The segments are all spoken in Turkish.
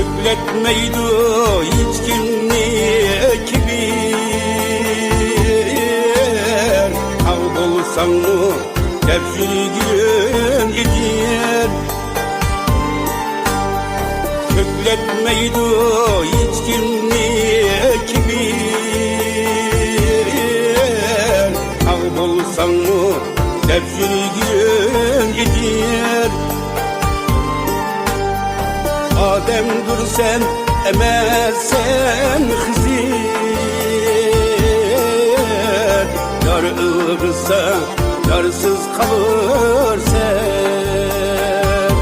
Kökletmeydi hiç kimni kibir. Ağ bolsan mı tepsirgin idir. Kökletmeydi hiç kimni kibir. Ağ bolsan mı tepsirgin idir. Adem'dur sen emezsen Hızır. Yar ığırsa yarsız kalır sen.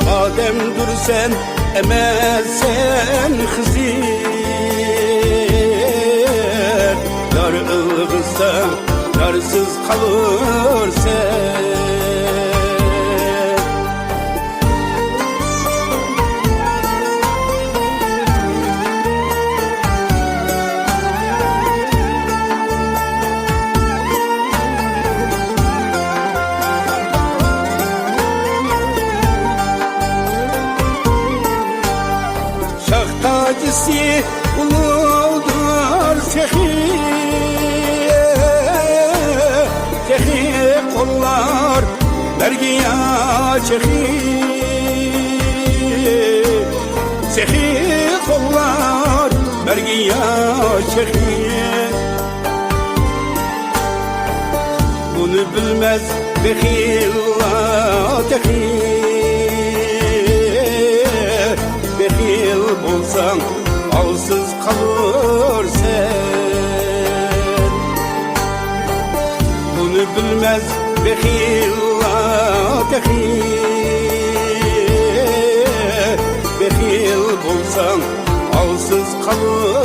Adem'dur sen emezsen Hızır. Yar ığırsa yarsız kalır sen. Tacisi uludur sehi. Sehi kollar dergiya çehi. Sehi kollar dergiya çehi. Bunu bilmez behillah tehi. Behil bolsan alsız kalır sen. Bunu bilmez behillah tehi. Behil bolsan alsız kalır